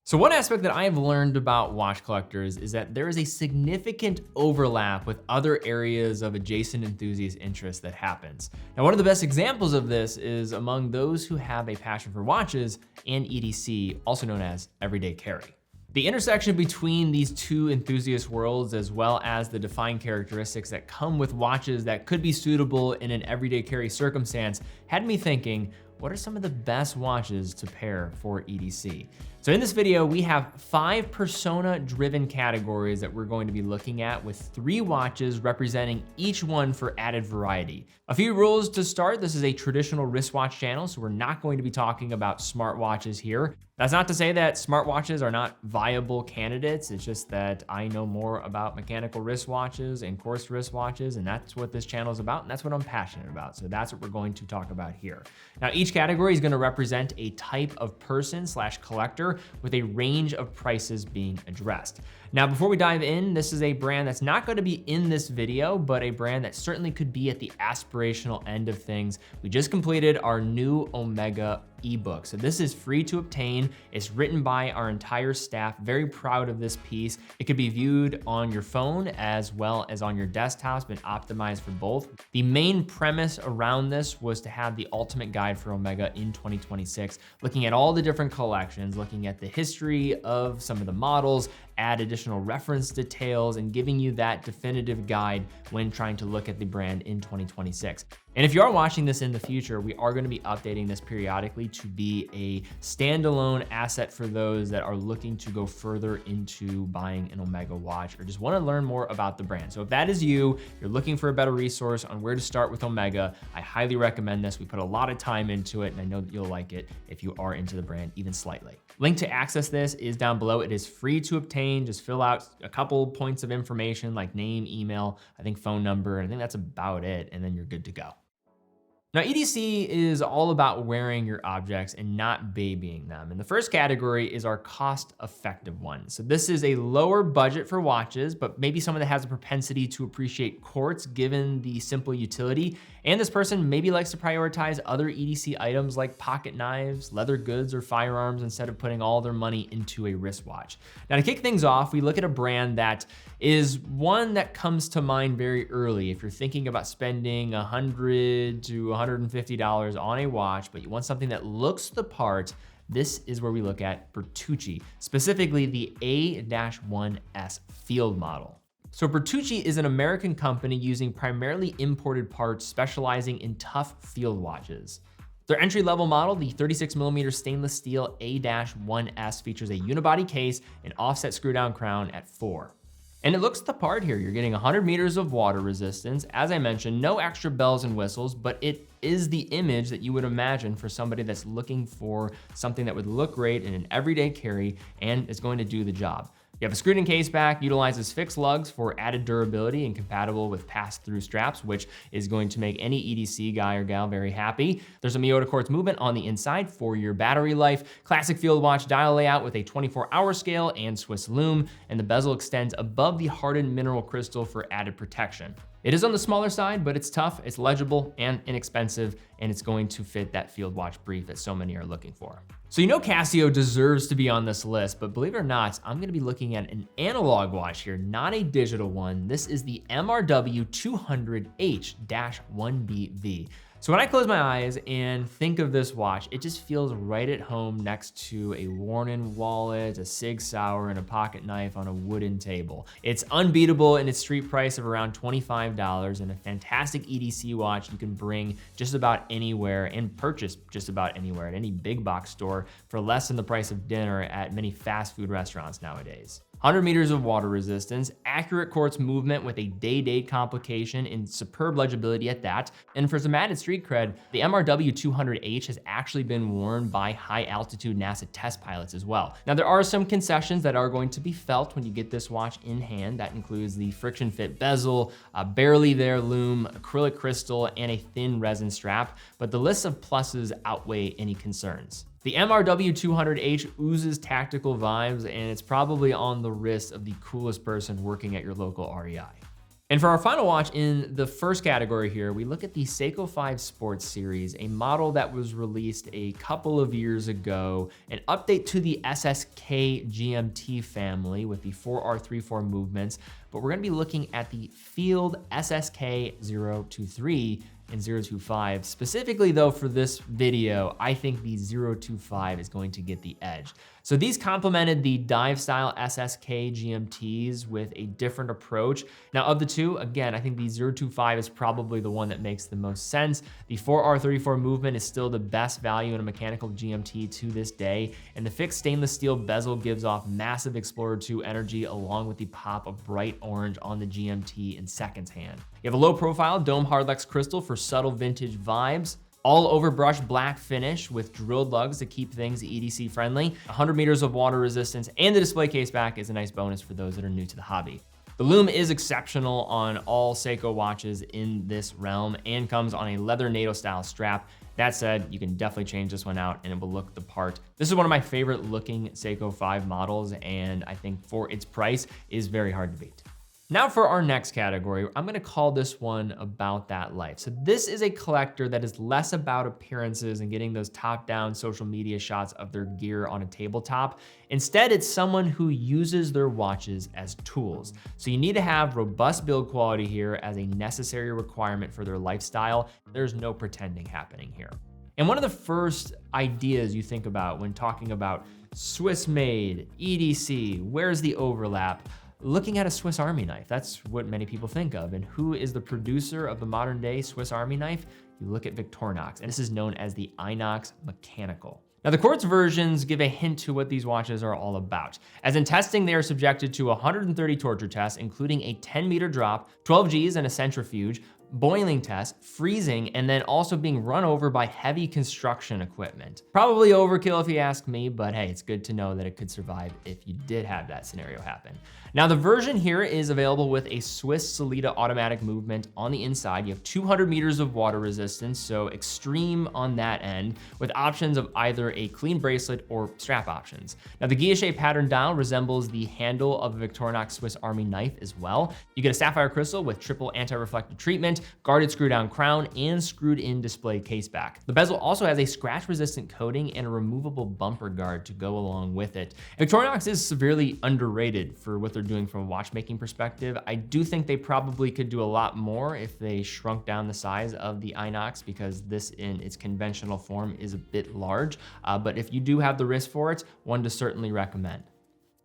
So one aspect that I've learned about watch collectors is that there is a significant overlap with other areas of adjacent enthusiast interest that happens. Now, one of the best examples of this is among those who have a passion for watches and EDC, also known as everyday carry. The intersection between these two enthusiast worlds, as well as the defined characteristics that come with watches that could be suitable in an everyday carry circumstance, had me thinking, what are some of the best watches to pair for EDC? So in this video, we have 5 persona-driven categories that we're going to be looking at, with 3 watches representing each one for added variety. A few rules to start. This is a traditional wristwatch channel, so we're not going to be talking about smartwatches here. That's not to say that smartwatches are not viable candidates. It's just that I know more about mechanical wristwatches and coarse wristwatches, and that's what this channel is about, and that's what I'm passionate about. So that's what we're going to talk about here. Now, each category is going to represent a type of person/collector with a range of prices being addressed. Now, before we dive in, this is a brand that's not going to be in this video, but a brand that certainly could be at the aspirational end of things. We just completed our new Omega ebook. So this is free to obtain. It's written by our entire staff. Very proud of this piece. It could be viewed on your phone as well as on your desktop. It's been optimized for both. The main premise around this was to have the ultimate guide for Omega in 2026, looking at all the different collections, looking at the history of some of the models, add additional reference details, and giving you that definitive guide when trying to look at the brand in 2026. And if you are watching this in the future, we are going to be updating this periodically to be a standalone asset for those that are looking to go further into buying an Omega watch or just want to learn more about the brand. So if that is you, you're looking for a better resource on where to start with Omega, I highly recommend this. We put a lot of time into it, and I know that you'll like it if you are into the brand even slightly. Link to access this is down below. It is free to obtain. Just fill out a couple points of information like name, email, I think phone number, and I think that's about it, and then you're good to go. Now, EDC is all about wearing your objects and not babying them. And the first category is our cost-effective one. So this is a lower budget for watches, but maybe someone that has a propensity to appreciate quartz given the simple utility. And this person maybe likes to prioritize other EDC items like pocket knives, leather goods, or firearms instead of putting all their money into a wristwatch. Now, to kick things off, we look at a brand that is one that comes to mind very early. If you're thinking about spending $100 to $150 on a watch, but you want something that looks the part, this is where we look at Bertucci, specifically the A-1S field model. So Bertucci is an American company using primarily imported parts, specializing in tough field watches. Their entry-level model, the 36mm stainless steel A-1S, features a unibody case and offset screw-down crown at 4. And it looks the part here. You're getting 100 meters of water resistance. As I mentioned, no extra bells and whistles, but it is the image that you would imagine for somebody that's looking for something that would look great in an everyday carry and is going to do the job. You have a screwed-in case back, utilizes fixed lugs for added durability and compatible with pass-through straps, which is going to make any EDC guy or gal very happy. There's a Miyota quartz movement on the inside for your battery life, classic field watch dial layout with a 24-hour scale and Swiss loom, and the bezel extends above the hardened mineral crystal for added protection. It is on the smaller side, but it's tough, it's legible, and inexpensive, and it's going to fit that field watch brief that so many are looking for. So you know Casio deserves to be on this list, but believe it or not, I'm gonna be looking at an analog watch here, not a digital one. This is the MRW 200H-1BV. So when I close my eyes and think of this watch, it just feels right at home next to a worn-in wallet, a Sig Sauer, and a pocket knife on a wooden table. It's unbeatable in its street price of around $25 and a fantastic EDC watch you can bring just about anywhere and purchase just about anywhere at any big box store for less than the price of dinner at many fast food restaurants nowadays. 100 meters of water resistance, accurate quartz movement with a day-date complication and superb legibility at that. And for some added street cred, the MRW 200H has actually been worn by high-altitude NASA test pilots as well. Now, there are some concessions that are going to be felt when you get this watch in hand. That includes the friction-fit bezel, a barely there loom, acrylic crystal, and a thin resin strap, but the list of pluses outweigh any concerns. The MRW 200H oozes tactical vibes, and it's probably on the wrist of the coolest person working at your local REI. And for our final watch in the first category here, we look at the Seiko 5 Sports Series, a model that was released a couple of years ago, an update to the SSK GMT family with the 4R34 movements, but we're gonna be looking at the Field SSK 023 and 025. Specifically though, for this video, I think the 025 is going to get the edge. So these complemented the dive style SSK GMTs with a different approach. Now of the two, again, I think the 025 is probably the one that makes the most sense. The 4R34 movement is still the best value in a mechanical GMT to this day, and the fixed stainless steel bezel gives off massive Explorer 2 energy along with the pop of bright orange on the GMT in seconds hand. You have a low profile dome hardlex crystal for subtle vintage vibes, all overbrushed black finish with drilled lugs to keep things EDC friendly, 100 meters of water resistance, and the display case back is a nice bonus for those that are new to the hobby. The loom is exceptional on all Seiko watches in this realm and comes on a leather NATO style strap. That said, you can definitely change this one out and it will look the part. This is one of my favorite looking Seiko 5 models, and I think for its price is very hard to beat. Now for our next category, I'm gonna call this one About That Life. So this is a collector that is less about appearances and getting those top-down social media shots of their gear on a tabletop. Instead, it's someone who uses their watches as tools. So you need to have robust build quality here as a necessary requirement for their lifestyle. There's no pretending happening here. And one of the first ideas you think about when talking about Swiss-made, EDC, where's the overlap? Looking at a Swiss Army knife, that's what many people think of. And who is the producer of the modern day Swiss Army knife? You look at Victorinox, and this is known as the Inox Mechanical. Now the quartz versions give a hint to what these watches are all about. As in testing, they are subjected to 130 torture tests, including a 10-meter drop, 12 Gs and a centrifuge, boiling tests, freezing, and then also being run over by heavy construction equipment. Probably overkill if you ask me, but hey, it's good to know that it could survive if you did have that scenario happen. Now the version here is available with a Swiss Sellita automatic movement on the inside. You have 200 meters of water resistance, so extreme on that end, with options of either a clean bracelet or strap options. Now the guilloche pattern dial resembles the handle of a Victorinox Swiss Army knife as well. You get a sapphire crystal with triple anti-reflective treatment, guarded screw down crown, and screwed in display case back. The bezel also has a scratch resistant coating and a removable bumper guard to go along with it. Victorinox is severely underrated for what they're doing from a watchmaking perspective. I do think they probably could do a lot more if they shrunk down the size of the Inox, because this in its conventional form is a bit large. But if you do have the wrist for it, one to certainly recommend.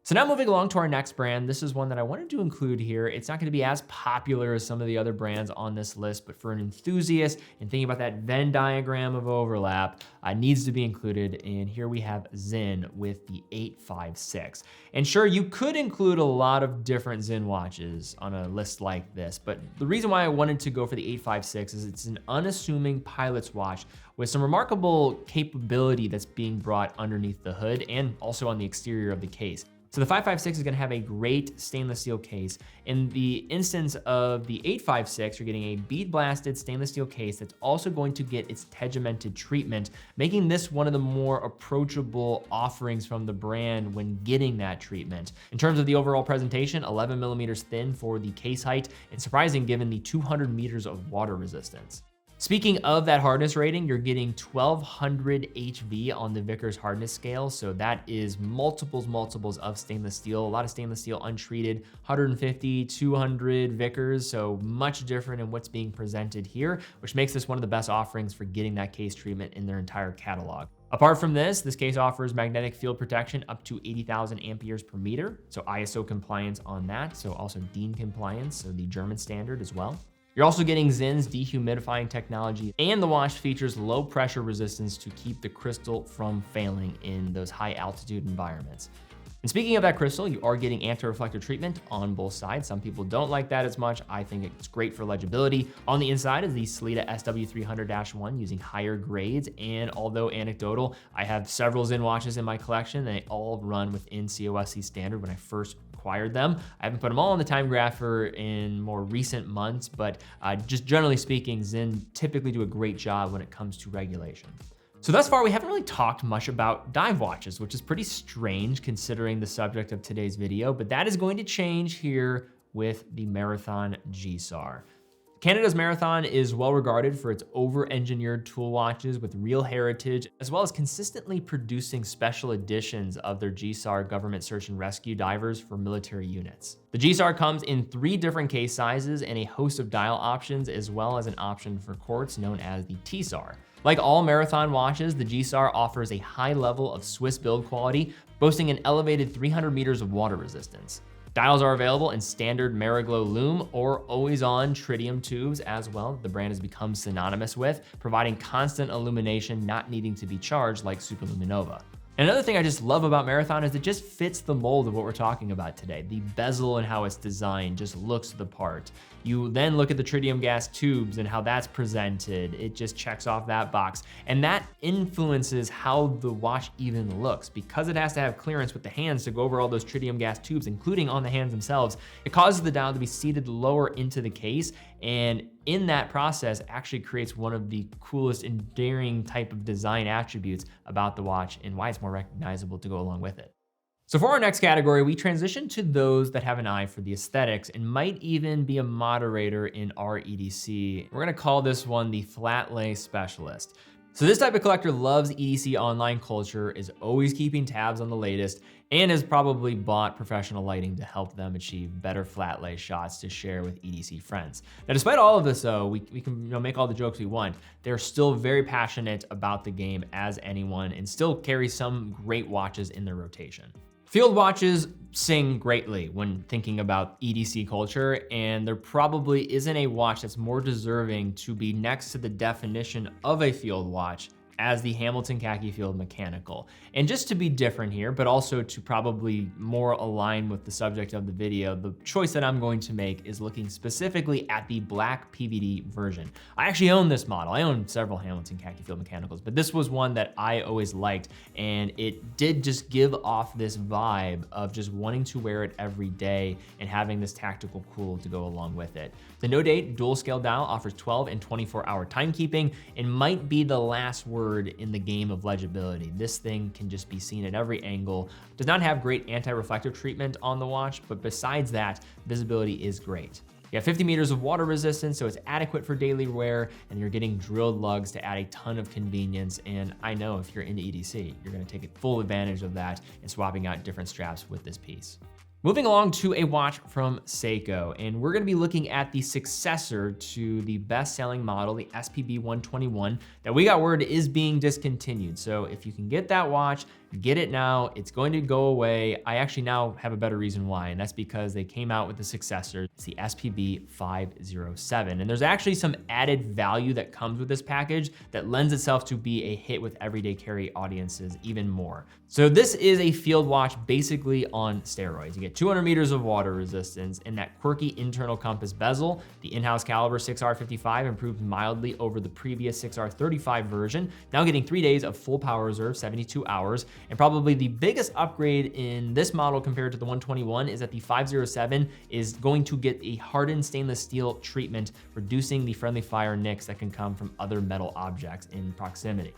So now moving along to our next brand, this is one that I wanted to include here. It's not gonna be as popular as some of the other brands on this list, but for an enthusiast and thinking about that Venn diagram of overlap, needs to be included. And here we have Sinn with the 856. And sure, you could include a lot of different Sinn watches on a list like this, but the reason why I wanted to go for the 856 is it's an unassuming pilot's watch with some remarkable capability that's being brought underneath the hood and also on the exterior of the case. So the 556 is gonna have a great stainless steel case. In the instance of the 856, you're getting a bead blasted stainless steel case that's also going to get its tegimented treatment, making this one of the more approachable offerings from the brand when getting that treatment. In terms of the overall presentation, 11 millimeters thin for the case height, and surprising given the 200 meters of water resistance. Speaking of that hardness rating, you're getting 1200 HV on the Vickers hardness scale. So that is multiples of stainless steel, a lot of stainless steel untreated, 150, 200 Vickers. So much different in what's being presented here, which makes this one of the best offerings for getting that case treatment in their entire catalog. Apart from this case offers magnetic field protection up to 80,000 amperes per meter. So ISO compliance on that. So also DIN compliance, so the German standard as well. You're also getting Sinn's dehumidifying technology, and the watch features low pressure resistance to keep the crystal from failing in those high altitude environments. And speaking of that crystal, you are getting anti-reflective treatment on both sides. Some people don't like that as much. I think it's great for legibility. On the inside is the Sellita SW300-1 using higher grades. And although anecdotal, I have several Sinn watches in my collection. They all run within COSC standard when I first acquired them. I haven't put them all on the time grapher in more recent months, but just generally speaking, Sinn typically do a great job when it comes to regulation. So thus far, we haven't really talked much about dive watches, which is pretty strange considering the subject of today's video, but that is going to change here with the Marathon G-SAR. Canada's Marathon is well regarded for its over-engineered tool watches with real heritage, as well as consistently producing special editions of their G-SAR government search and rescue divers for military units. The G-SAR comes in 3 different case sizes and a host of dial options, as well as an option for quartz known as the T-SAR. Like all Marathon watches, the G-SAR offers a high level of Swiss build quality, boasting an elevated 300 meters of water resistance. Dials are available in standard Mariglo lume or always-on tritium tubes as well. The brand has become synonymous with, providing constant illumination, not needing to be charged like Superluminova. Another thing I just love about Marathon is it just fits the mold of what we're talking about today. The bezel and how it's designed just looks the part. You then look at the tritium gas tubes and how that's presented. It just checks off that box. And that influences how the watch even looks. Because it has to have clearance with the hands to go over all those tritium gas tubes, including on the hands themselves, it causes the dial to be seated lower into the case. And in that process, actually creates one of the coolest, endearing type of design attributes about the watch and why it's more recognizable to go along with it. So for our next category, we transition to those that have an eye for the aesthetics and might even be a moderator in our EDC. We're gonna call this one the flat lay specialist. So this type of collector loves EDC online culture, is always keeping tabs on the latest, and has probably bought professional lighting to help them achieve better flat lay shots to share with EDC friends. Now, despite all of this though, we can make all the jokes we want. They're still very passionate about the game as anyone and still carry some great watches in their rotation. Field watches sing greatly when thinking about EDC culture, and there probably isn't a watch that's more deserving to be next to the definition of a field watch as the Hamilton Khaki Field Mechanical. And just to be different here, but also to probably more align with the subject of the video, the choice that I'm going to make is looking specifically at the black PVD version. I actually own this model. I own several Hamilton Khaki Field Mechanicals, but this was one that I always liked, and it did just give off this vibe of just wanting to wear it every day and having this tactical cool to go along with it. The no date dual scale dial offers 12 and 24-hour timekeeping and might be the last word in the game of legibility. This thing can just be seen at every angle. Does not have great anti-reflective treatment on the watch, but besides that, visibility is great. You have 50 meters of water resistance, so it's adequate for daily wear, and you're getting drilled lugs to add a ton of convenience. And I know if you're into EDC, you're gonna take full advantage of that and swapping out different straps with this piece. Moving along to a watch from Seiko, and we're gonna be looking at the successor to the best-selling model, the SPB 121, that we got word is being discontinued. So if you can get that watch, get it now. It's going to go away. I actually now have a better reason why, and that's because they came out with the successor. It's the SPB 507, and there's actually some added value that comes with this package that lends itself to be a hit with everyday carry audiences even more. So this is a field watch basically on steroids. You get 200 meters of water resistance and that quirky internal compass bezel. The in-house caliber 6R55 improved mildly over the previous 6R35 version, now getting 3 days of full power reserve, 72 hours. And probably the biggest upgrade in this model compared to the 121 is that the 507 is going to get a hardened stainless steel treatment, reducing the friendly fire nicks that can come from other metal objects in proximity.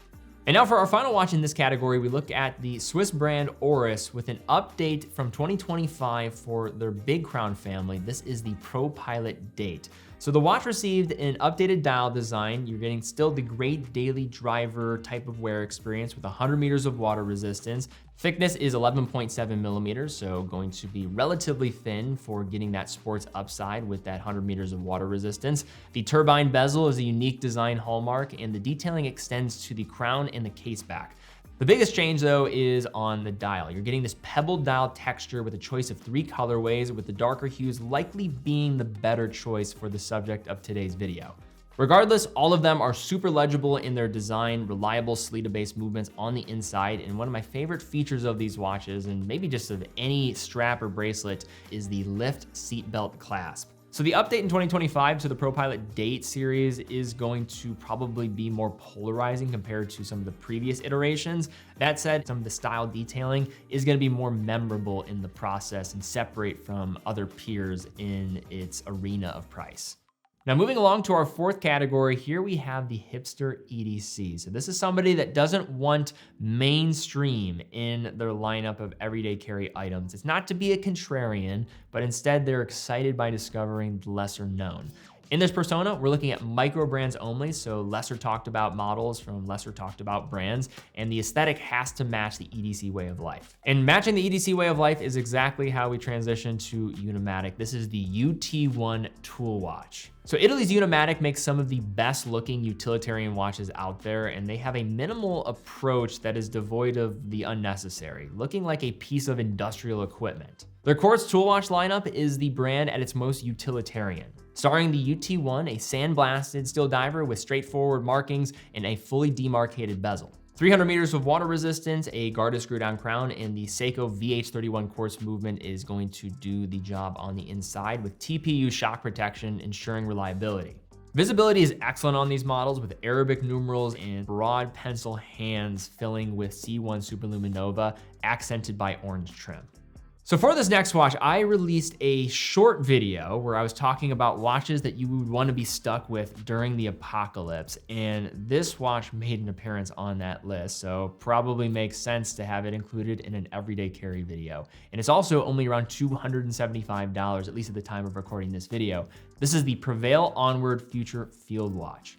And now for our final watch in this category, we look at the Swiss brand Oris with an update from 2025 for their Big Crown family. This is the Pro Pilot Date. So the watch received an updated dial design. You're getting still the great daily driver type of wear experience with 100 meters of water resistance. Thickness is 11.7 millimeters, so going to be relatively thin for getting that sports upside with that 100 meters of water resistance. The turbine bezel is a unique design hallmark, and the detailing extends to the crown and the case back. The biggest change though is on the dial. You're getting this pebbled dial texture with a choice of 3 colorways, with the darker hues likely being the better choice for the subject of today's video. Regardless, all of them are super legible in their design, reliable Sleeta-based movements on the inside, and one of my favorite features of these watches, and maybe just of any strap or bracelet, is the lift seatbelt clasp. So the update in 2025 to the Pro Pilot Date series is going to probably be more polarizing compared to some of the previous iterations. That said, some of the style detailing is gonna be more memorable in the process and separate from other peers in its arena of price. Now moving along to our fourth category, here we have the Hipster EDC. So this is somebody that doesn't want mainstream in their lineup of everyday carry items. It's not to be a contrarian, but instead they're excited by discovering the lesser known. In this persona, we're looking at micro brands only, so lesser talked about models from lesser talked about brands, and the aesthetic has to match the EDC way of life. And matching the EDC way of life is exactly how we transition to Unimatic. This is the UT1 tool watch. So Italy's Unimatic makes some of the best looking utilitarian watches out there, and they have a minimal approach that is devoid of the unnecessary, looking like a piece of industrial equipment. Their Quartz tool watch lineup is the brand at its most utilitarian. Starring the UT1, a sandblasted steel diver with straightforward markings and a fully demarcated bezel. 300 meters of water resistance, a guarded screw-down crown, and the Seiko VH31 quartz movement is going to do the job on the inside with TPU shock protection, ensuring reliability. Visibility is excellent on these models with Arabic numerals and broad pencil hands filling with C1 Superluminova, accented by orange trim. So for this next watch, I released a short video where I was talking about watches that you would want to be stuck with during the apocalypse. And this watch made an appearance on that list, so probably makes sense to have it included in an everyday carry video. And it's also only around $275, at least at the time of recording this video. This is the Prevail Onward Future Field Watch.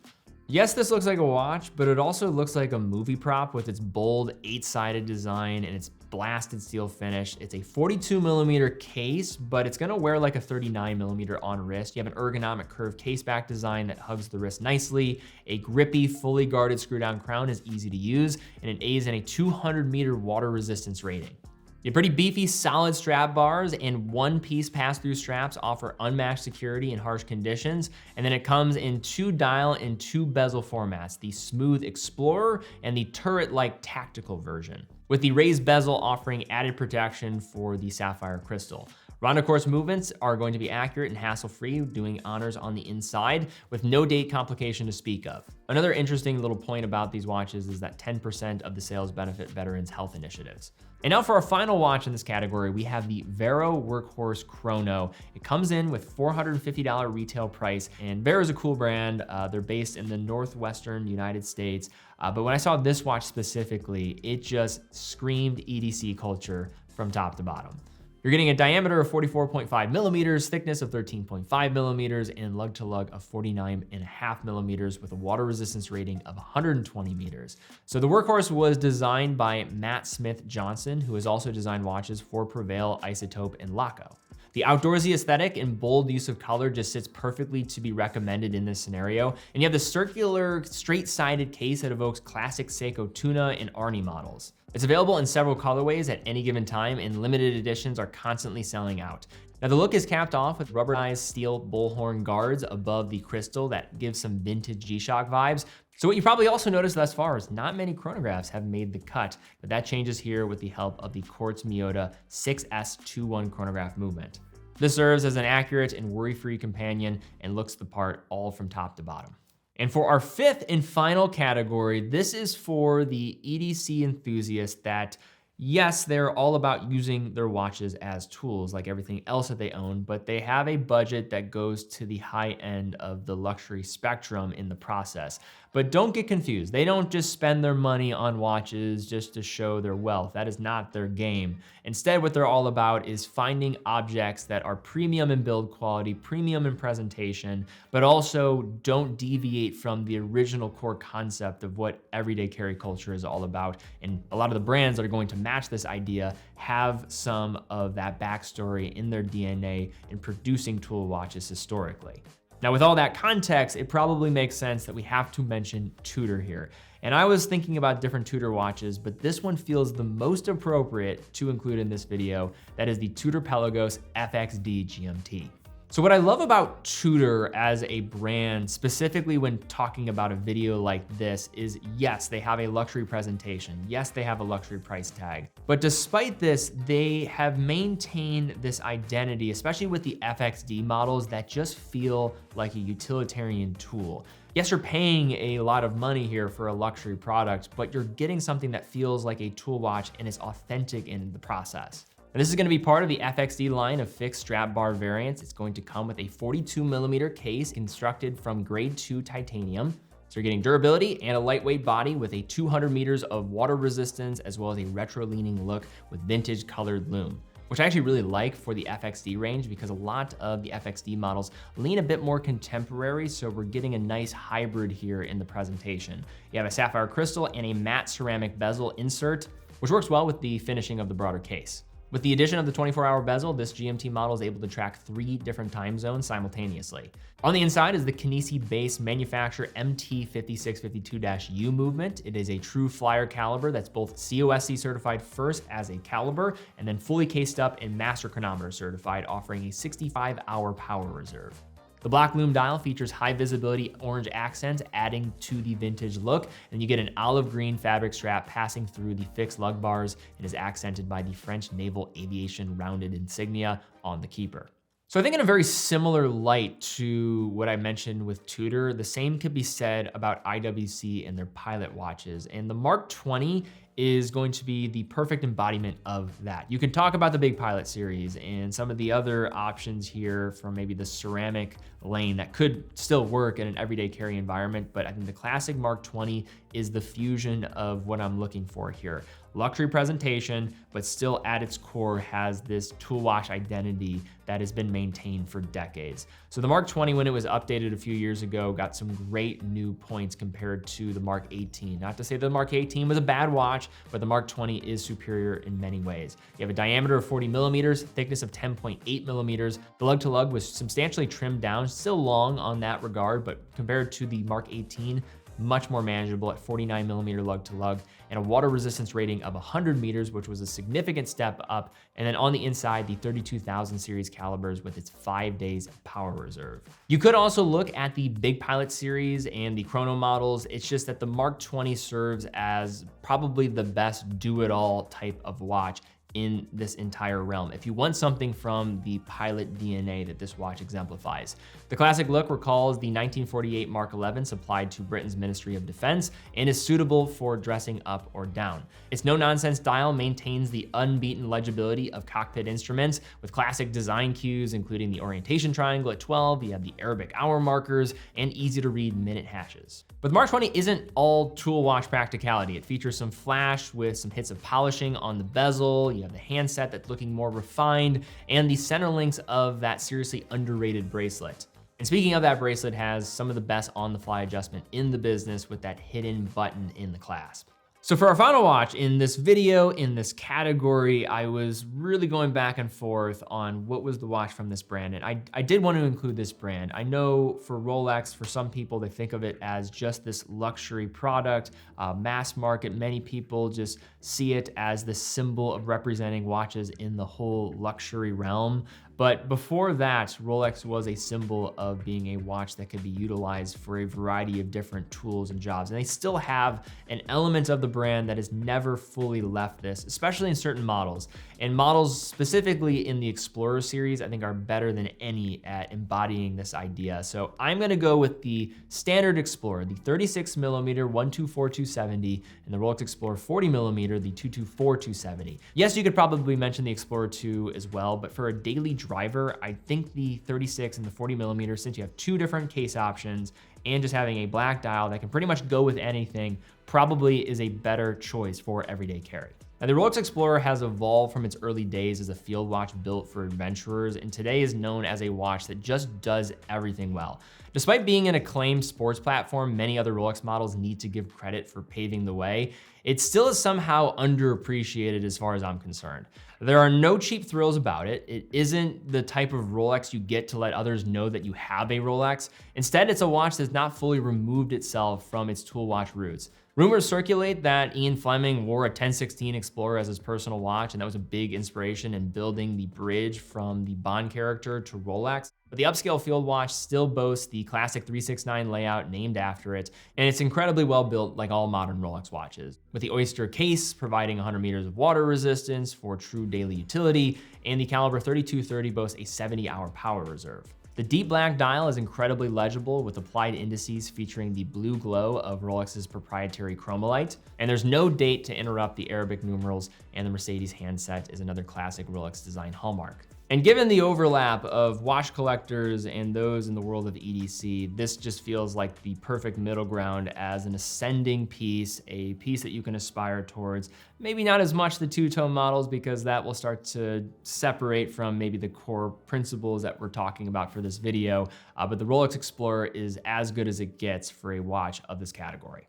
Yes, this looks like a watch, but it also looks like a movie prop with its bold 8-sided design and its blasted steel finish. It's a 42mm case, but it's gonna wear like a 39mm on wrist. You have an ergonomic curved case back design that hugs the wrist nicely. A grippy, fully guarded screw-down crown is easy to use, and it aids in a 200-meter water resistance rating. The pretty beefy, solid strap bars and one-piece pass-through straps offer unmatched security in harsh conditions, and then it comes in 2-dial and 2-bezel formats, the Smooth Explorer and the turret-like tactical version, with the raised bezel offering added protection for the sapphire crystal. Round quartz movements are going to be accurate and hassle-free, doing honors on the inside with no date complication to speak of. Another interesting little point about these watches is that 10% of the sales benefit veterans' health initiatives. And now for our final watch in this category, we have the Vero Workhorse Chrono. It comes in with $450 retail price, and Vero is a cool brand. They're based in the Northwestern United States. But when I saw this watch specifically, it just screamed EDC culture from top to bottom. You're getting a diameter of 44.5 millimeters, thickness of 13.5 millimeters, and lug to lug of 49.5 millimeters with a water resistance rating of 120 meters. So the Workhorse was designed by Matt Smith Johnson, who has also designed watches for Prevail, Isotope, and Laco. The outdoorsy aesthetic and bold use of color just sits perfectly to be recommended in this scenario. And you have the circular, straight-sided case that evokes classic Seiko Tuna and Arnie models. It's available in several colorways at any given time, and limited editions are constantly selling out. Now the look is capped off with rubberized steel bullhorn guards above the crystal that gives some vintage G-Shock vibes. So what you probably also noticed thus far is not many chronographs have made the cut, but that changes here with the help of the Quartz Miyota 6S21 chronograph movement. This serves as an accurate and worry-free companion and looks the part all from top to bottom. And for our fifth and final category, this is for the EDC enthusiast that, yes, they're all about using their watches as tools like everything else that they own, but they have a budget that goes to the high end of the luxury spectrum in the process. But don't get confused. They don't just spend their money on watches just to show their wealth. That is not their game. Instead, what they're all about is finding objects that are premium in build quality, premium in presentation, but also don't deviate from the original core concept of what everyday carry culture is all about. And a lot of the brands that are going to match this idea have some of that backstory in their DNA in producing tool watches historically. Now, with all that context, it probably makes sense that we have to mention Tudor here. And I was thinking about different Tudor watches, but this one feels the most appropriate to include in this video. That is the Tudor Pelagos FXD GMT. So what I love about Tudor as a brand, specifically when talking about a video like this, is yes, they have a luxury presentation. Yes, they have a luxury price tag. But despite this, they have maintained this identity, especially with the FXD models that just feel like a utilitarian tool. Yes, you're paying a lot of money here for a luxury product, but you're getting something that feels like a tool watch and is authentic in the process. And this is gonna be part of the FXD line of fixed strap bar variants. It's going to come with a 42mm case constructed from grade 2 titanium. So you're getting durability and a lightweight body with a 200 meters of water resistance, as well as a retro-leaning look with vintage colored lume, which I actually really like for the FXD range because a lot of the FXD models lean a bit more contemporary, so we're getting a nice hybrid here in the presentation. You have a sapphire crystal and a matte ceramic bezel insert, which works well with the finishing of the broader case. With the addition of the 24-hour bezel, this GMT model is able to track 3 different time zones simultaneously. On the inside is the Kinesi-based manufacturer MT5652-U movement. It is a true flyer caliber that's both COSC certified first as a caliber and then fully cased up and master chronometer certified, offering a 65-hour power reserve. The black lume dial features high visibility orange accents, adding to the vintage look, and you get an olive green fabric strap passing through the fixed lug bars and is accented by the French Naval Aviation rounded insignia on the keeper. So I think in a very similar light to what I mentioned with Tudor, the same could be said about IWC and their pilot watches. And the Mark 20 is going to be the perfect embodiment of that. You can talk about the big pilot series and some of the other options here from maybe the ceramic lane that could still work in an everyday carry environment, but I think the classic Mark 20 is the fusion of what I'm looking for here. Luxury presentation, but still at its core has this tool wash identity that has been maintained for decades. So the Mark 20, when it was updated a few years ago, got some great new points compared to the Mark 18. Not to say the Mark 18 was a bad watch, but the Mark 20 is superior in many ways. You have a diameter of 40 millimeters, thickness of 10.8 millimeters. The lug to lug was substantially trimmed down, still long on that regard, but compared to the Mark 18, much more manageable at 49mm lug to lug, and a water resistance rating of 100 meters, which was a significant step up. And then on the inside, the 32,000 series calibers with its 5 days power reserve. You could also look at the Big Pilot series and the Chrono models. It's just that the Mark 20 serves as probably the best do-it-all type of watch in this entire realm, if you want something from the pilot DNA that this watch exemplifies. The classic look recalls the 1948 Mark 11 supplied to Britain's Ministry of Defense and is suitable for dressing up or down. Its no-nonsense dial maintains the unbeaten legibility of cockpit instruments with classic design cues, including the orientation triangle at 12, you have the Arabic hour markers, and easy-to-read minute hashes. But the Mark 20 isn't all tool watch practicality. It features some flash with some hits of polishing on the bezel. You have the handset that's looking more refined, and the center links of that seriously underrated bracelet. And speaking of that bracelet, has some of the best on-the-fly adjustment in the business with that hidden button in the clasp. So for our final watch in this video, in this category, I was really going back and forth on what was the watch from this brand. And I did want to include this brand. I know for Rolex, for some people, they think of it as just this luxury product, mass market. Many people just see it as the symbol of representing watches in the whole luxury realm. But before that, Rolex was a symbol of being a watch that could be utilized for a variety of different tools and jobs. And they still have an element of the brand that has never fully left this, especially in certain models. And models specifically in the Explorer series, I think are better than any at embodying this idea. So I'm gonna go with the standard Explorer, the 36mm 124-270, and the Rolex Explorer 40mm, the 224-270. Yes, you could probably mention the Explorer 2 as well, but for a daily driver, I think the 36 and the 40mm, since you have two different case options and just having a black dial that can pretty much go with anything, probably is a better choice for everyday carry. Now, the Rolex Explorer has evolved from its early days as a field watch built for adventurers, and today is known as a watch that just does everything well. Despite being an acclaimed sports platform, many other Rolex models need to give credit for paving the way. It still is somehow underappreciated as far as I'm concerned. There are no cheap thrills about it. It isn't the type of Rolex you get to let others know that you have a Rolex. Instead, it's a watch that's not fully removed itself from its tool watch roots. Rumors circulate that Ian Fleming wore a 1016 Explorer as his personal watch, and that was a big inspiration in building the bridge from the Bond character to Rolex. But the upscale field watch still boasts the classic 369 layout named after it, and it's incredibly well built like all modern Rolex watches. With the Oyster case providing 100 meters of water resistance for true daily utility, and the caliber 3230 boasts a 70-hour power reserve. The deep black dial is incredibly legible with applied indices featuring the blue glow of Rolex's proprietary chromolite, and there's no date to interrupt the Arabic numerals, and the Mercedes handset is another classic Rolex design hallmark. And given the overlap of watch collectors and those in the world of EDC, this just feels like the perfect middle ground as an ascending piece, a piece that you can aspire towards. Maybe not as much the two-tone models because that will start to separate from maybe the core principles that we're talking about for this video, but the Rolex Explorer is as good as it gets for a watch of this category.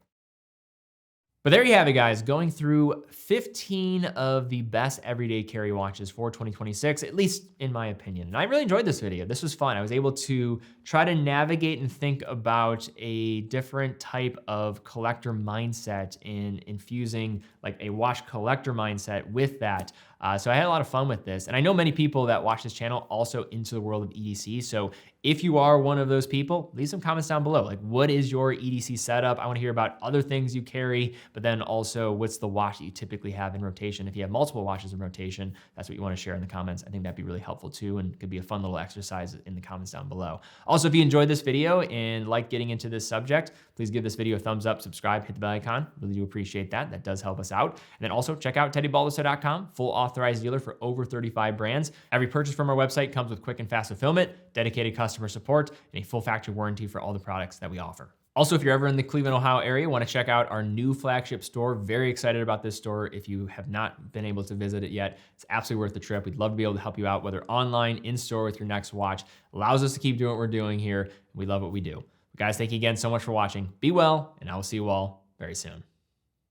But there you have it, guys, going through 15 of the best everyday carry watches for 2026, at least in my opinion. And I really enjoyed this video. This was fun. I was able to try to navigate and think about a different type of collector mindset in infusing like a watch collector mindset with that. So I had a lot of fun with this. And I know many people that watch this channel also into the world of EDC. So if you are one of those people, leave some comments down below. Like, what is your EDC setup? I want to hear about other things you carry, but then also what's the watch that you typically have in rotation? If you have multiple watches in rotation, that's what you want to share in the comments. I think that'd be really helpful too, and could be a fun little exercise in the comments down below. Also, if you enjoyed this video and like getting into this subject, please give this video a thumbs up, subscribe, hit the bell icon. Really do appreciate that. That does help us out. And then also check out teddybaldister.com, full authorized dealer for over 35 brands. Every purchase from our website comes with quick and fast fulfillment, dedicated customer support, and a full factory warranty for all the products that we offer. Also, if you're ever in the Cleveland, Ohio area, want to check out our new flagship store. Very excited about this store. If you have not been able to visit it yet, it's absolutely worth the trip. We'd love to be able to help you out, whether online, in store with your next watch. Allows us to keep doing what we're doing here. We love what we do. But guys, thank you again so much for watching. Be well, and I will see you all very soon.